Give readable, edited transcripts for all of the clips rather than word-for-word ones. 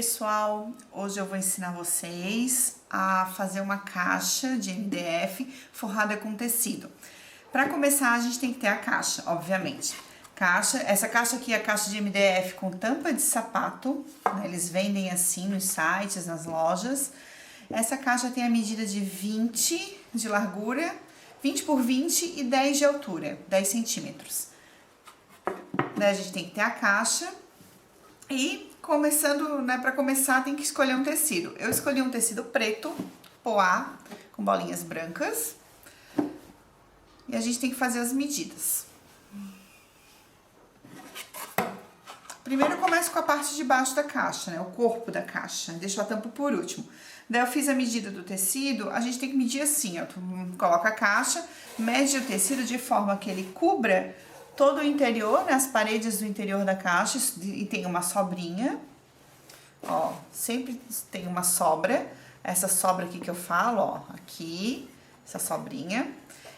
pessoal, hoje eu vou ensinar vocês a fazer uma caixa de MDF forrada com tecido. Para começar, a gente tem que ter a caixa, obviamente. Essa caixa aqui é a caixa de MDF com tampa de sapato, né? Eles vendem assim nos sites, nas lojas. Essa caixa tem a medida de 20 de largura, 20 por 20 e 10 de altura, 10 centímetros. Daí a gente tem que ter a caixa e começando, né, para começar tem que escolher um tecido. Eu escolhi um tecido preto, poá, com bolinhas brancas. E a gente tem que fazer as medidas. Primeiro eu começo com a parte de baixo da caixa, né, o corpo da caixa, deixo a tampa por último. Daí eu fiz a medida do tecido, a gente tem que medir assim, ó, tu coloca a caixa, mede o tecido de forma que ele cubra todo o interior, né, as paredes do interior da caixa, e tem uma sobrinha, ó, sempre tem uma sobra, essa sobra aqui que eu falo, ó, aqui, essa sobrinha,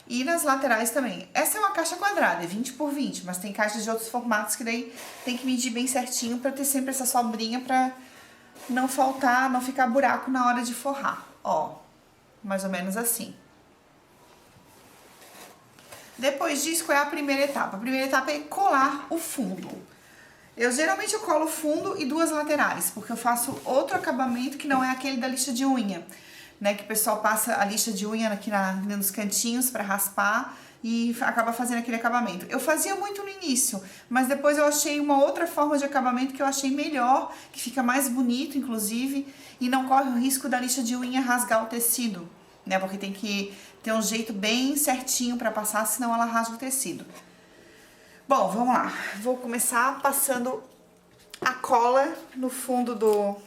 e nas laterais também. Essa é uma caixa quadrada, é 20 por 20, mas tem caixas de outros formatos que daí tem que medir bem certinho pra ter sempre essa sobrinha pra não faltar, não ficar buraco na hora de forrar, ó, mais ou menos assim. Depois disso, qual é a primeira etapa? A primeira etapa é colar o fundo. Geralmente eu colo o fundo e duas laterais, porque eu faço outro acabamento que não é aquele da lixa de unha, né? Que o pessoal passa a lixa de unha aqui nos cantinhos para raspar e acaba fazendo aquele acabamento. Eu fazia muito no início, mas depois eu achei uma outra forma de acabamento que eu achei melhor, que fica mais bonito, inclusive, e não corre o risco da lixa de unha rasgar o tecido, né? Porque tem que ter um jeito bem certinho para passar, senão ela rasga o tecido. Bom, vamos lá. Vou começar passando a cola no fundo do...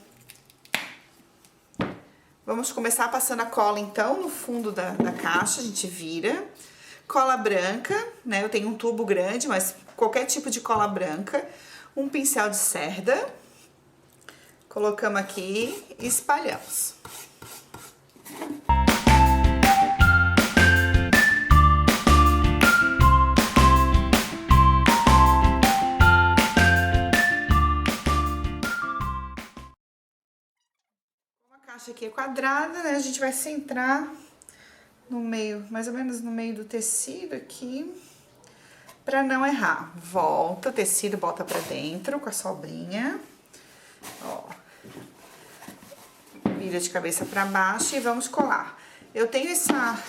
Vamos começar passando a cola, então, no fundo da caixa, a gente vira. Cola branca, né? Eu tenho um tubo grande, mas qualquer tipo de cola branca. Um pincel de cerda. Colocamos aqui e espalhamos. A caixa aqui é quadrada, né? A gente vai centrar no meio, mais ou menos no meio do tecido aqui, pra não errar. Volta o tecido, bota pra dentro com a sobrinha, ó. Vira de cabeça pra baixo e vamos colar. Eu tenho essa...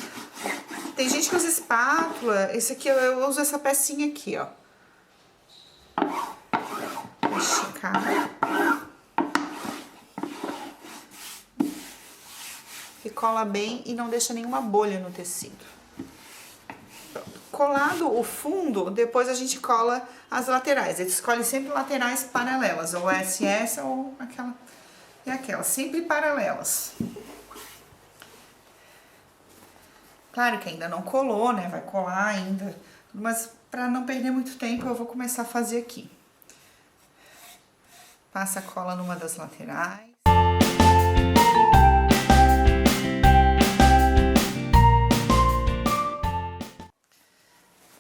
Tem gente que usa espátula, esse aqui eu uso essa pecinha aqui, ó. Vou esticar. Que cola bem e não deixa nenhuma bolha no tecido. Pronto. Colado o fundo, depois a gente cola as laterais. A gente escolhe sempre laterais paralelas, ou essa ou aquela e aquela, sempre paralelas. Claro que ainda não colou, né? Vai colar ainda, mas para não perder muito tempo eu vou começar a fazer aqui. Passa a cola numa das laterais.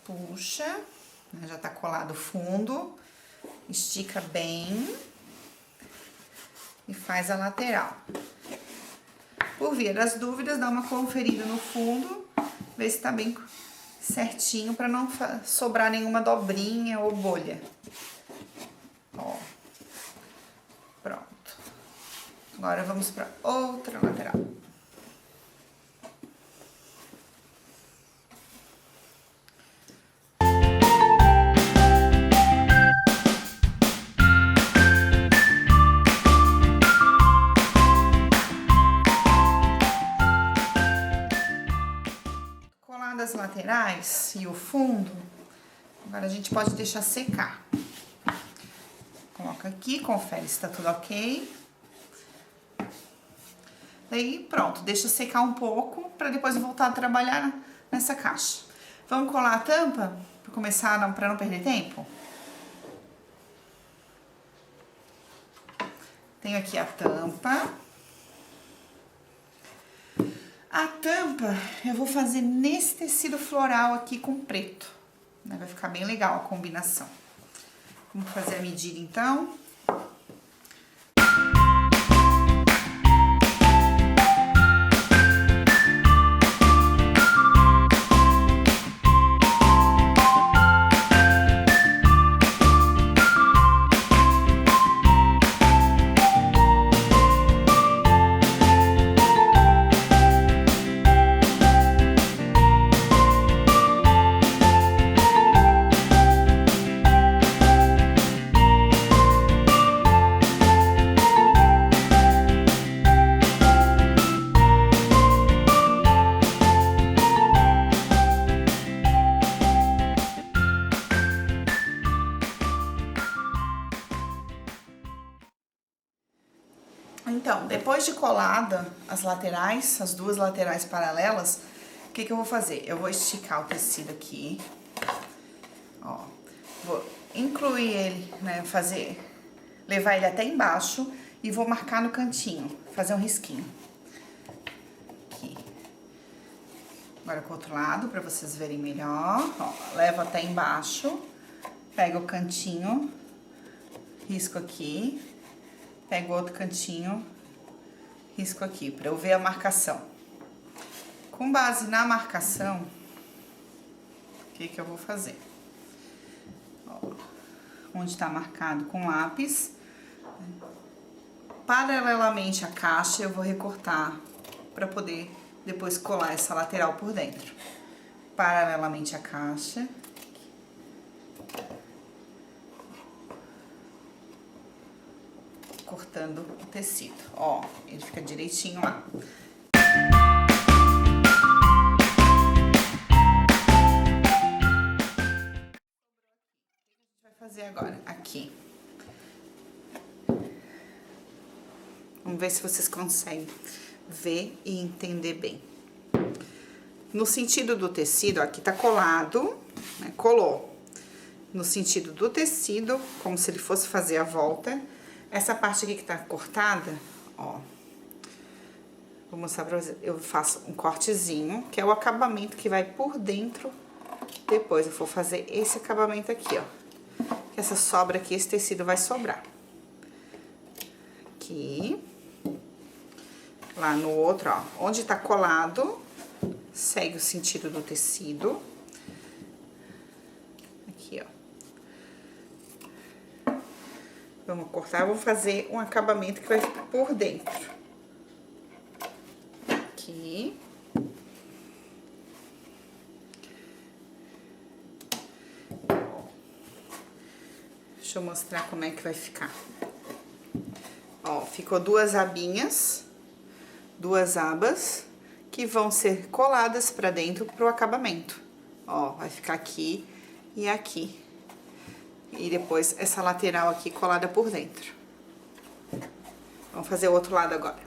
Puxa, né, já tá colado o fundo, estica bem e faz a lateral. Por via das dúvidas, dá uma conferida no fundo, ver se tá bem certinho para não sobrar nenhuma dobrinha ou bolha. Ó, pronto. Agora vamos para outra lateral. As laterais e o fundo, agora a gente pode deixar secar. Coloca aqui, confere se tá tudo ok. Daí pronto, deixa secar um pouco para depois voltar a trabalhar nessa caixa. Vamos colar a tampa para começar, para não perder tempo? Tenho aqui a tampa. A tampa eu vou fazer nesse tecido floral aqui com preto, né? Vai ficar bem legal a combinação. Vamos fazer a medida então. Depois de colada as laterais, as duas laterais paralelas, o que eu vou fazer? Eu vou esticar o tecido aqui, ó, vou incluir ele, né, levar ele até embaixo e vou marcar no cantinho, fazer um risquinho. Aqui. Agora com o outro lado, pra vocês verem melhor, ó, levo até embaixo, pego o cantinho, risco aqui, pego o outro cantinho, risco aqui, pra eu ver a marcação. Com base na marcação, o que eu vou fazer? Ó, onde tá marcado com lápis, paralelamente à caixa, eu vou recortar pra poder depois colar essa lateral por dentro. Paralelamente à caixa. Cortando o tecido, ó, ele fica direitinho lá. Fazer agora aqui. Vamos ver se vocês conseguem ver e entender bem. No sentido do tecido, ó, aqui tá colado, né, colou. No sentido do tecido, como se ele fosse fazer a volta. Essa parte aqui que tá cortada, ó. Vou mostrar pra vocês. Eu faço um cortezinho, que é o acabamento que vai por dentro. Depois eu vou fazer esse acabamento aqui, ó. Essa sobra aqui, esse tecido vai sobrar. Aqui. Lá no outro, ó. Onde tá colado, segue o sentido do tecido. Aqui, ó. Vamos cortar, vou fazer um acabamento que vai ficar por dentro. Aqui. Deixa eu mostrar como é que vai ficar. Ó, ficou duas abinhas, duas abas, que vão ser coladas pra dentro pro acabamento. Ó, vai ficar aqui e aqui. E depois essa lateral aqui colada por dentro. Vamos fazer o outro lado agora.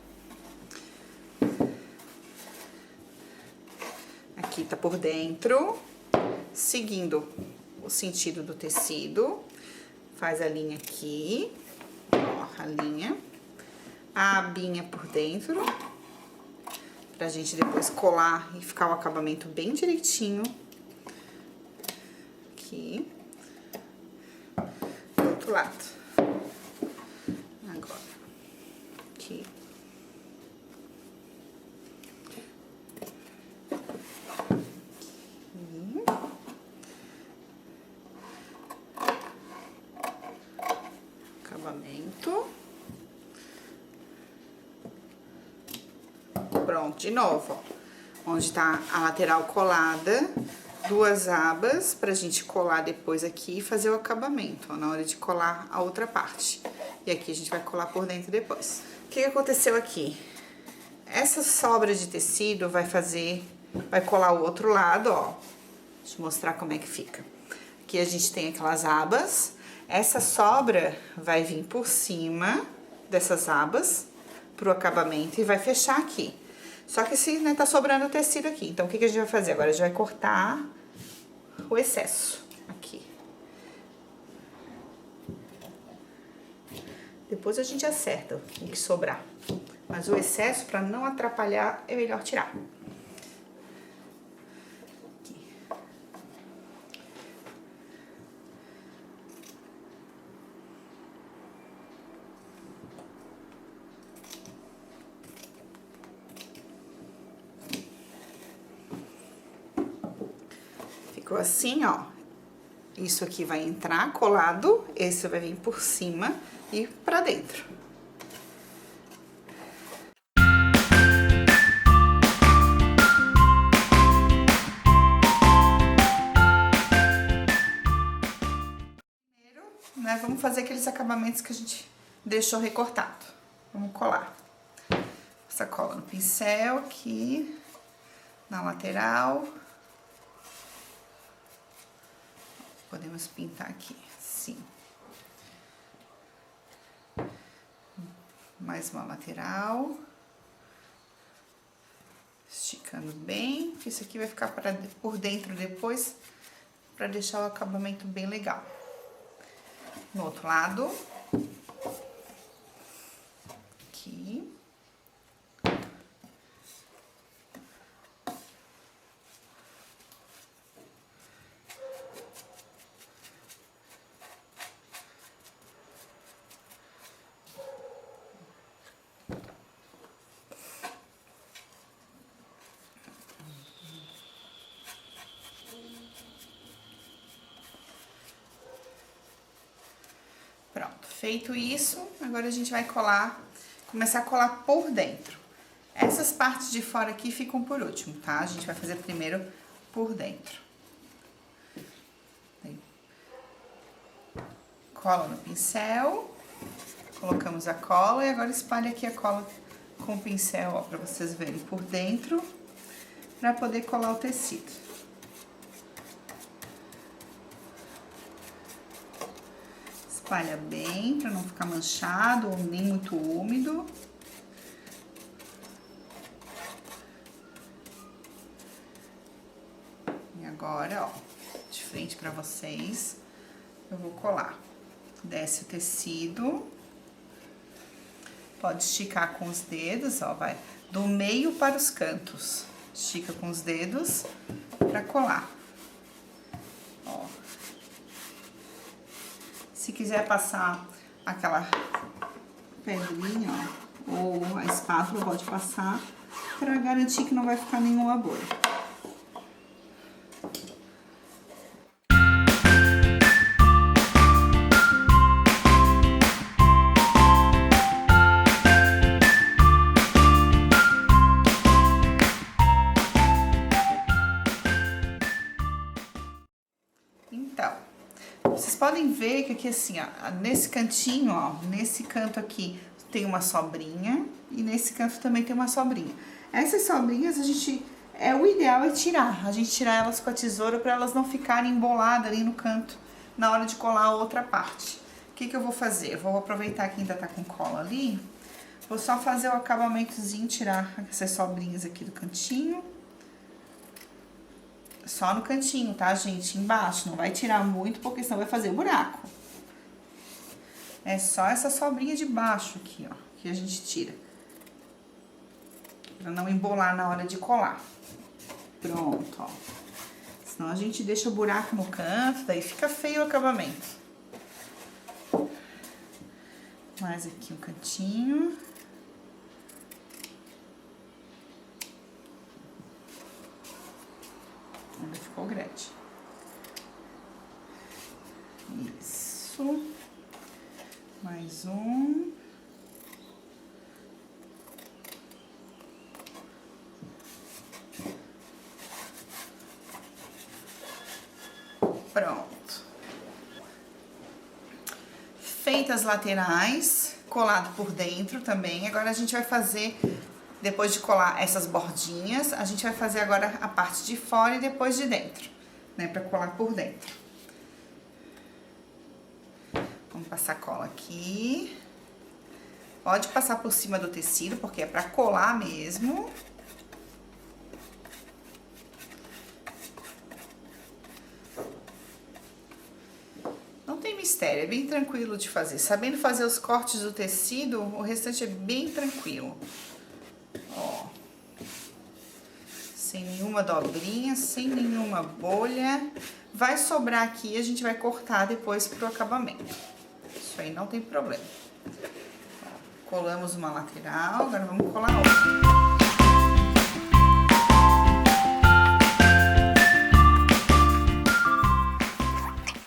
Aqui tá por dentro, seguindo o sentido do tecido. Faz a linha aqui, ó, a linha, a abinha por dentro, pra gente depois colar e ficar o acabamento bem direitinho. Aqui. Do outro lado. Agora, aqui. Acabamento. Pronto, de novo, ó. Onde tá a lateral colada, duas abas pra gente colar depois aqui e fazer o acabamento, ó, na hora de colar a outra parte. E aqui a gente vai colar por dentro depois. O que aconteceu aqui? Essa sobra de tecido vai colar o outro lado, ó. Deixa eu mostrar como é que fica. Aqui a gente tem aquelas abas. Essa sobra vai vir por cima dessas abas pro acabamento e vai fechar aqui. Só que se, né, tá sobrando tecido aqui. Então, o que a gente vai fazer agora? A gente vai cortar o excesso aqui. Depois a gente acerta o que sobrar. Mas o excesso, pra não atrapalhar, é melhor tirar. Ficou assim, ó. Isso aqui vai entrar colado, esse vai vir por cima e pra dentro. Primeiro, né, vamos fazer aqueles acabamentos que a gente deixou recortado. Vamos colar. Essa cola no pincel aqui, na lateral. Podemos pintar aqui, assim. Mais uma lateral. esticando bem, porque isso aqui vai ficar por dentro depois, para deixar o acabamento bem legal. No outro lado, aqui. Pronto, feito isso, agora a gente vai começar a colar por dentro. Essas partes de fora aqui ficam por último, tá? A gente vai fazer primeiro por dentro. Cola no pincel, colocamos a cola e agora espalha aqui a cola com o pincel, ó, pra vocês verem por dentro, pra poder colar o tecido. Espalha bem, para não ficar manchado ou nem muito úmido. E agora, ó, de frente para vocês, eu vou colar. Desce o tecido. Pode esticar com os dedos, ó, vai do meio para os cantos. Estica com os dedos para colar. Ó. Se quiser passar aquela pedrinha, ó, ou a espátula, pode passar para garantir que não vai ficar nenhuma bolha. Então, vocês podem ver que aqui assim, ó, nesse cantinho, ó, nesse canto aqui tem uma sobrinha e nesse canto também tem uma sobrinha. Essas sobrinhas o ideal é tirar, a gente tirar elas com a tesoura para elas não ficarem emboladas ali no canto na hora de colar a outra parte. O que eu vou fazer? Eu vou aproveitar que ainda tá com cola ali, vou só fazer o acabamentozinho, tirar essas sobrinhas aqui do cantinho. Só no cantinho, tá, gente? Embaixo, não vai tirar muito, porque senão vai fazer buraco. É só essa sobrinha de baixo aqui, ó, que a gente tira. Pra não embolar na hora de colar. Pronto, ó. Senão a gente deixa buraco no canto, daí fica feio o acabamento. Mais aqui um cantinho. Ainda ficou grande. Isso. Mais um. Pronto. Feitas as laterais, colado por dentro também. Agora a gente vai fazer... Depois de colar essas bordinhas, a gente vai fazer agora a parte de fora e depois de dentro, né? Pra colar por dentro. Vamos passar cola aqui. Pode passar por cima do tecido, porque é pra colar mesmo. Não tem mistério, é bem tranquilo de fazer. Sabendo fazer os cortes do tecido, o restante é bem tranquilo. Ó, sem nenhuma dobrinha, sem nenhuma bolha. Vai sobrar aqui, a gente vai cortar depois pro acabamento. Isso aí não tem problema. Ó, colamos uma lateral, agora vamos colar outra.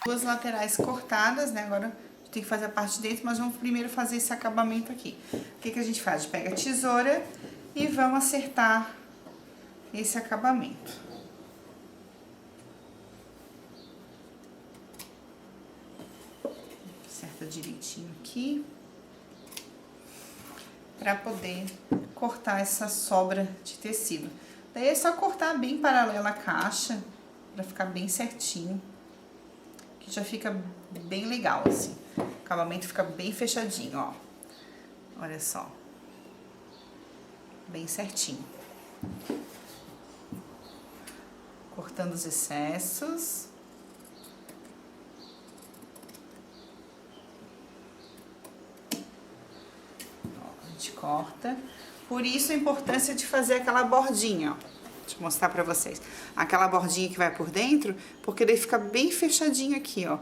Duas laterais cortadas, né? Agora a gente tem que fazer a parte de dentro, mas vamos primeiro fazer esse acabamento aqui. O que a gente faz? A gente pega a tesoura e vamos acertar esse acabamento. Acerta direitinho aqui. Pra poder cortar essa sobra de tecido. Daí é só cortar bem paralela a caixa, pra ficar bem certinho. Que já fica bem legal, assim. O acabamento fica bem fechadinho, ó. Olha só. Bem certinho. cortando os excessos. Ó, a gente corta. Por isso a importância de fazer aquela bordinha, ó. Deixa eu mostrar pra vocês. Aquela bordinha que vai por dentro, porque daí fica bem fechadinho aqui, ó.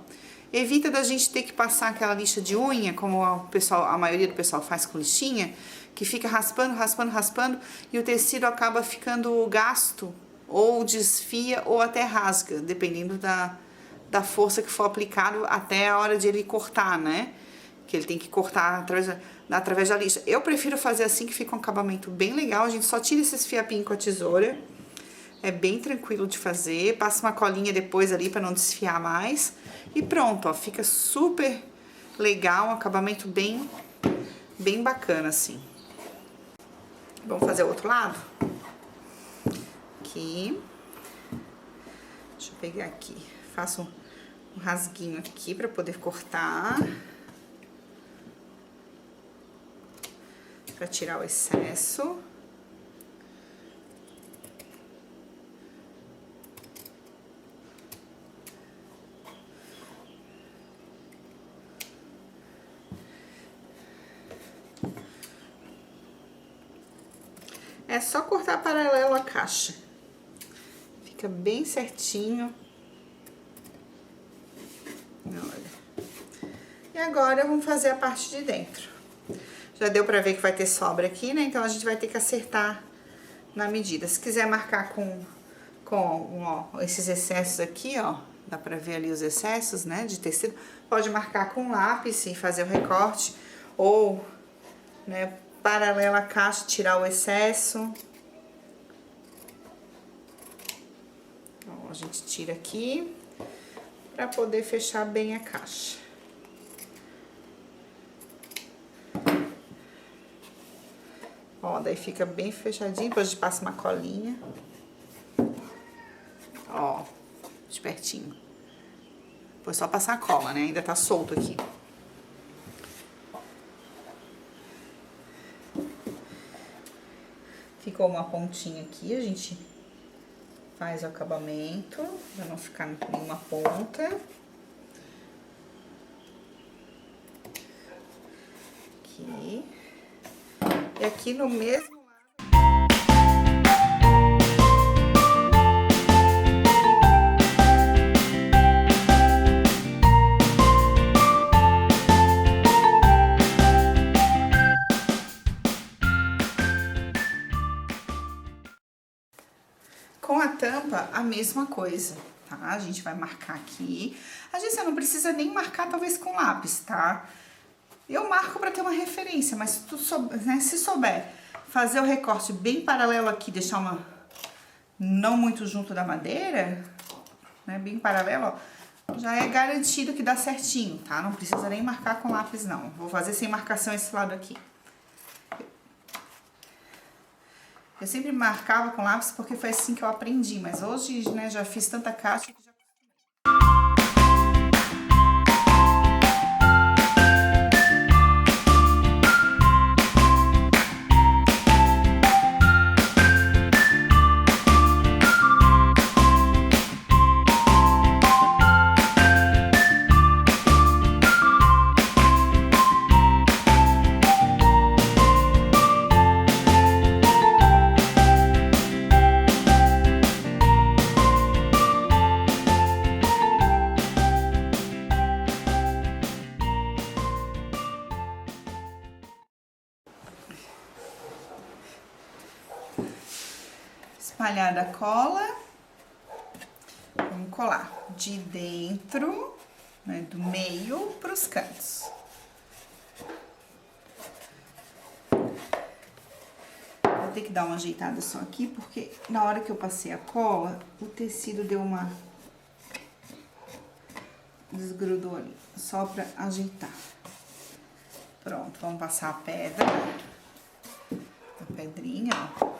Evita da gente ter que passar aquela lixa de unha, como a maioria do pessoal faz com lixinha, que fica raspando, raspando, raspando, e o tecido acaba ficando gasto, ou desfia, ou até rasga, dependendo da força que for aplicado até a hora de ele cortar, né? Que ele tem que cortar através da lixa. Eu prefiro fazer assim, que fica um acabamento bem legal. A gente só tira esses fiapinhos com a tesoura. É bem tranquilo de fazer. Passa uma colinha depois ali para não desfiar mais. E pronto, ó. Fica super legal, um acabamento bem bacana, assim. Vamos fazer o outro lado? Aqui. Deixa eu pegar aqui. Faço um rasguinho aqui para poder cortar. Para tirar o excesso. É só cortar paralelo à caixa. Fica bem certinho. Olha. E agora vamos fazer a parte de dentro. Já deu pra ver que vai ter sobra aqui, né? Então a gente vai ter que acertar na medida. Se quiser marcar com ó, esses excessos aqui, ó, dá pra ver ali os excessos, né, de tecido. Pode marcar com lápis e fazer o recorte, ou, né, paralela à caixa, tirar o excesso. Ó, a gente tira aqui pra poder fechar bem a caixa. Ó, daí fica bem fechadinho, depois a gente passa uma colinha. Ó, de pertinho. Depois só passar a cola, né? Ainda tá solto aqui. Ficou uma pontinha aqui, a gente faz o acabamento, pra não ficar nenhuma ponta. Aqui. E aqui no mesmo lado. Com a tampa, a mesma coisa, tá? A gente vai marcar aqui. Às vezes você não precisa nem marcar, talvez com lápis, tá? Eu marco para ter uma referência, mas se tu souber, né, se souber fazer o recorte bem paralelo aqui, deixar uma não muito junto da madeira, né, bem paralelo, ó, já é garantido que dá certinho, tá? Não precisa nem marcar com lápis, não. Vou fazer sem marcação esse lado aqui. Eu sempre marcava com lápis porque foi assim que eu aprendi, mas hoje, né, já fiz tanta caixa que já... Espalhada a cola, vamos colar de dentro, né, do meio para os cantos. Vou ter que dar uma ajeitada só aqui, porque na hora que eu passei a cola, o tecido deu uma... desgrudou ali, só para ajeitar. Pronto, vamos passar a pedra, a pedrinha, ó.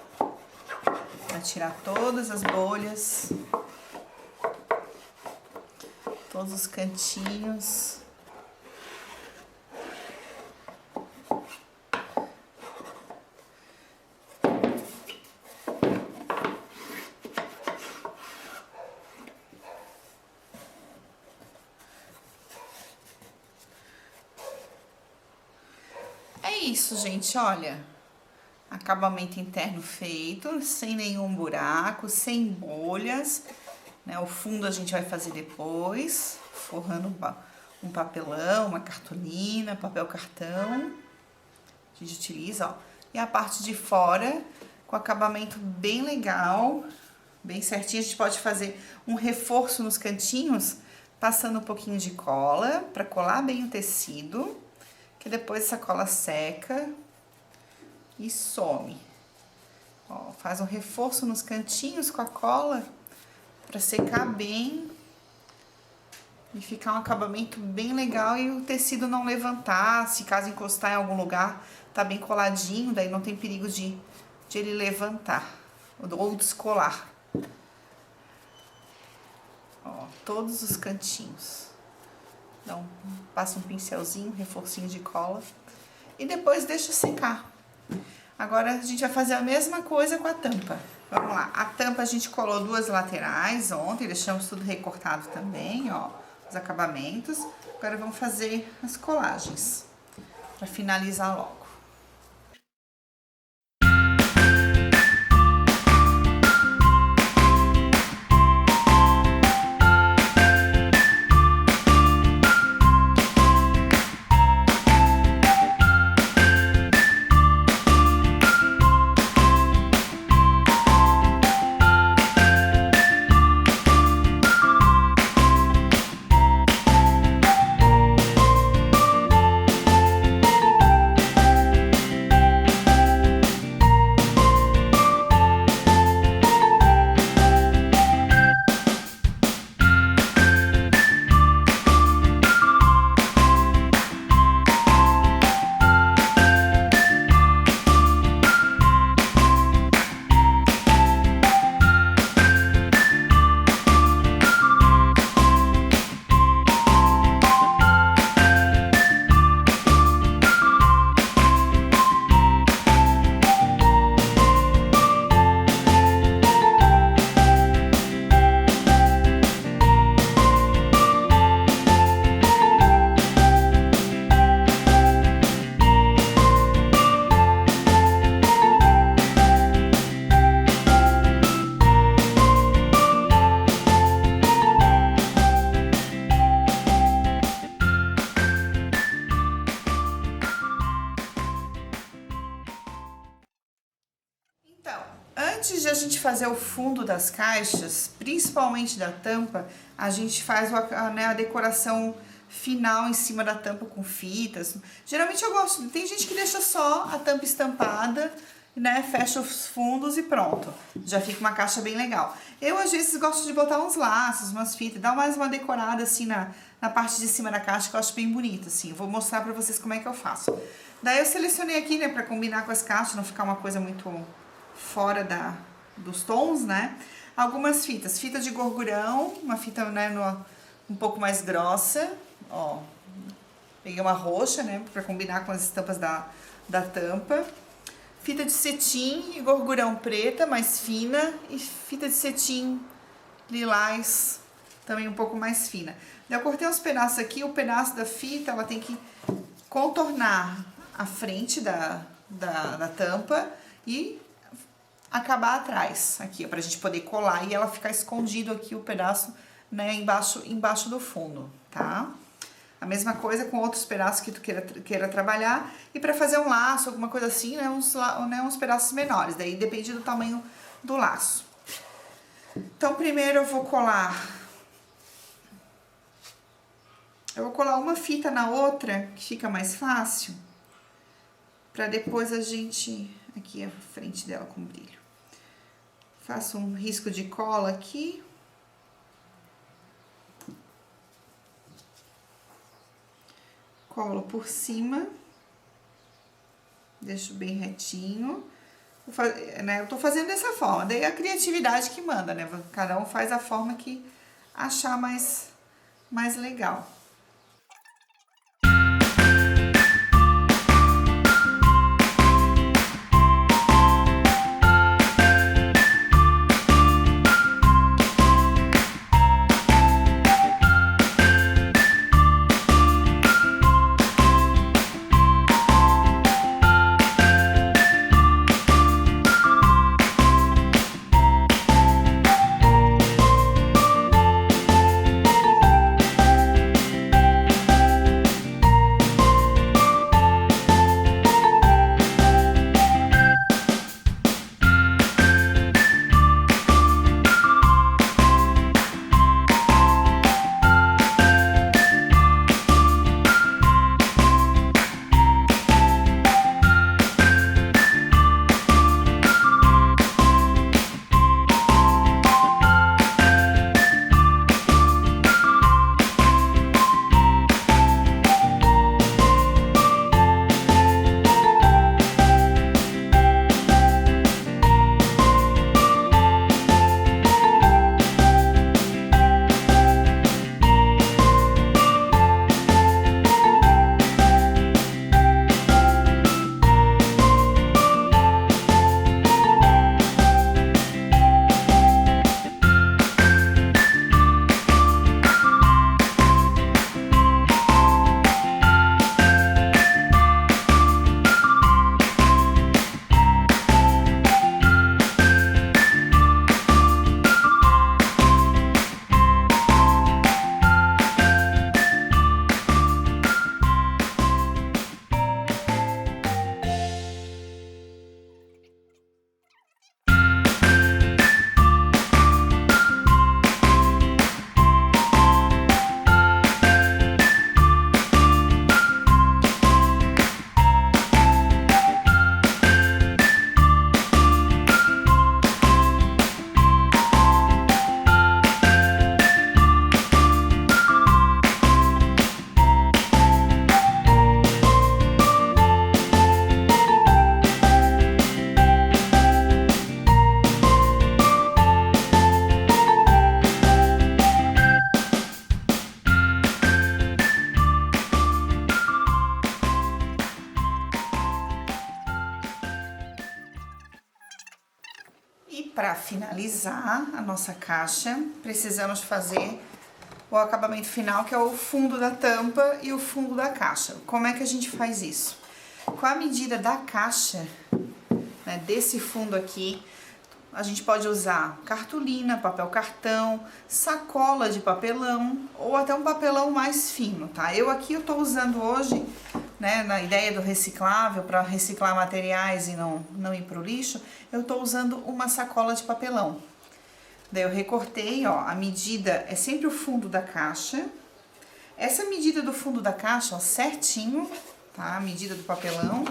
Pra tirar todas as bolhas, todos os cantinhos. isso, gente, olha. Acabamento interno feito, sem nenhum buraco, sem bolhas, né? O fundo a gente vai fazer depois, forrando um papelão, uma cartolina, papel cartão. A gente utiliza, ó. E a parte de fora, com acabamento bem legal, bem certinho. A gente pode fazer um reforço nos cantinhos, passando um pouquinho de cola, para colar bem o tecido, que depois essa cola seca e some. Ó, faz um reforço nos cantinhos com a cola, para secar bem e ficar um acabamento bem legal e o tecido não levantar. Se caso encostar em algum lugar, tá bem coladinho, daí não tem perigo de ele levantar ou descolar. Ó, todos os cantinhos. Então, passa um pincelzinho, um reforcinho de cola e depois deixa secar. Agora a gente vai fazer a mesma coisa com a tampa. Vamos lá, a tampa a gente colou duas laterais ontem, deixamos tudo recortado também, ó, os acabamentos. Agora vamos fazer as colagens, para finalizar logo. Antes de a gente fazer o fundo das caixas, principalmente da tampa, a gente faz a decoração final em cima da tampa com fitas. Geralmente eu gosto, tem gente que deixa só a tampa estampada, né, fecha os fundos e pronto. Já fica uma caixa bem legal. Eu às vezes gosto de botar uns laços, umas fitas, dar mais uma decorada assim na parte de cima da caixa, que eu acho bem bonita, assim. Eu vou mostrar pra vocês como é que eu faço. Daí eu selecionei aqui, né, pra combinar com as caixas, não ficar uma coisa muito fora dos tons, né? Algumas fitas, fita de gorgurão, uma fita, né, um pouco mais grossa, ó. Peguei uma roxa, né, pra combinar com as estampas da tampa. Fita de cetim e gorgurão preta, mais fina, e fita de cetim lilás, também um pouco mais fina. Eu cortei uns pedaços aqui, o pedaço da fita, ela tem que contornar a frente da tampa e acabar atrás, aqui, pra gente poder colar e ela ficar escondido aqui, o pedaço, né, embaixo do fundo, tá? A mesma coisa com outros pedaços que tu queira trabalhar. E para fazer um laço, alguma coisa assim, né, uns pedaços menores. Daí depende do tamanho do laço. Então, primeiro eu vou colar... uma fita na outra, que fica mais fácil. Para depois a gente... Aqui a frente dela com brilho. Faço um risco de cola aqui. Colo por cima, deixo bem retinho, né? Eu tô fazendo dessa forma, daí a criatividade que manda, né? Cada um faz a forma que achar mais legal. para finalizar a nossa caixa, precisamos fazer o acabamento final, que é o fundo da tampa e o fundo da caixa. Como é que a gente faz isso? Com a medida da caixa, né, desse fundo aqui, a gente pode usar cartolina, papel cartão, sacola de papelão ou até um papelão mais fino, tá? Eu tô usando hoje, né, na ideia do reciclável, para reciclar materiais e não ir pro lixo, eu tô usando uma sacola de papelão. Daí eu recortei, ó, a medida é sempre o fundo da caixa. Essa medida do fundo da caixa, ó, certinho, tá? A medida do papelão.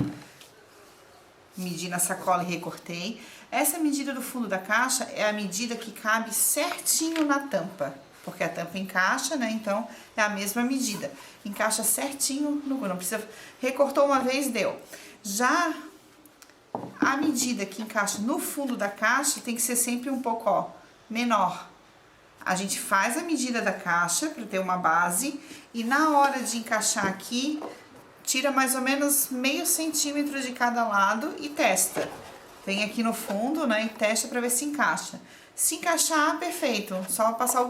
Medi na sacola e recortei. Essa medida do fundo da caixa é a medida que cabe certinho na tampa, porque a tampa encaixa, né? Então é a mesma medida. Encaixa certinho no... Não precisa... Recortou uma vez, deu. Já a medida que encaixa no fundo da caixa tem que ser sempre um pouco, ó, menor. A gente faz a medida da caixa para ter uma base e na hora de encaixar aqui, tira mais ou menos meio centímetro de cada lado e testa. Vem aqui no fundo, né, e testa para ver se encaixa. Se encaixar, perfeito. Só passar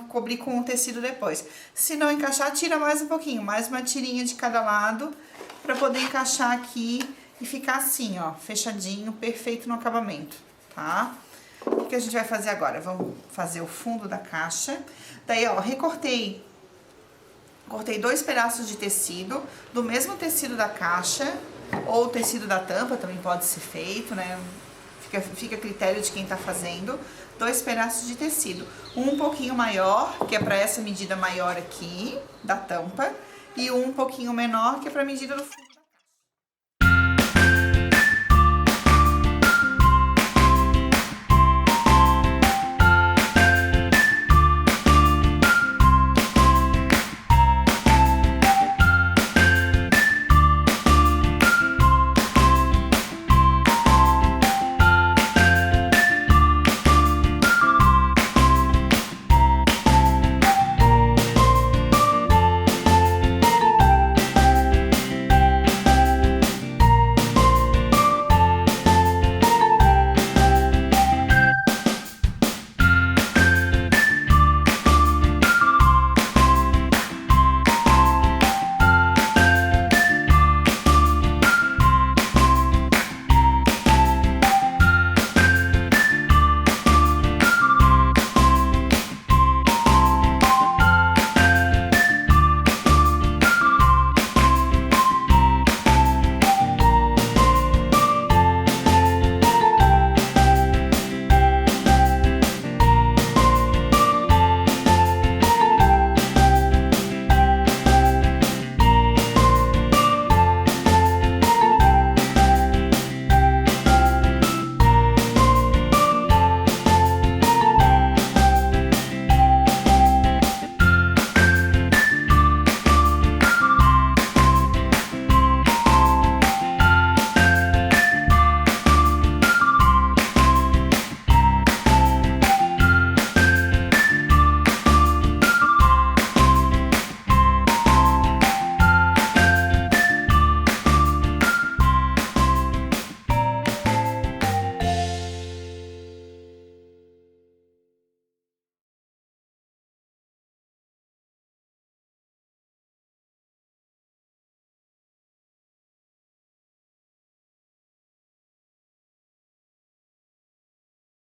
cobrir com o tecido depois. Se não encaixar, tira mais um pouquinho, mais uma tirinha de cada lado para poder encaixar aqui e ficar assim, ó, fechadinho, perfeito no acabamento, tá? O que a gente vai fazer agora? Vamos fazer o fundo da caixa. Daí, ó, cortei 2 pedaços de tecido, do mesmo tecido da caixa, ou tecido da tampa, também pode ser feito, né? Fica a critério de quem tá fazendo. 2 pedaços de tecido. Um pouquinho maior, que é para essa medida maior aqui, da tampa, e um pouquinho menor, que é para a medida do fundo.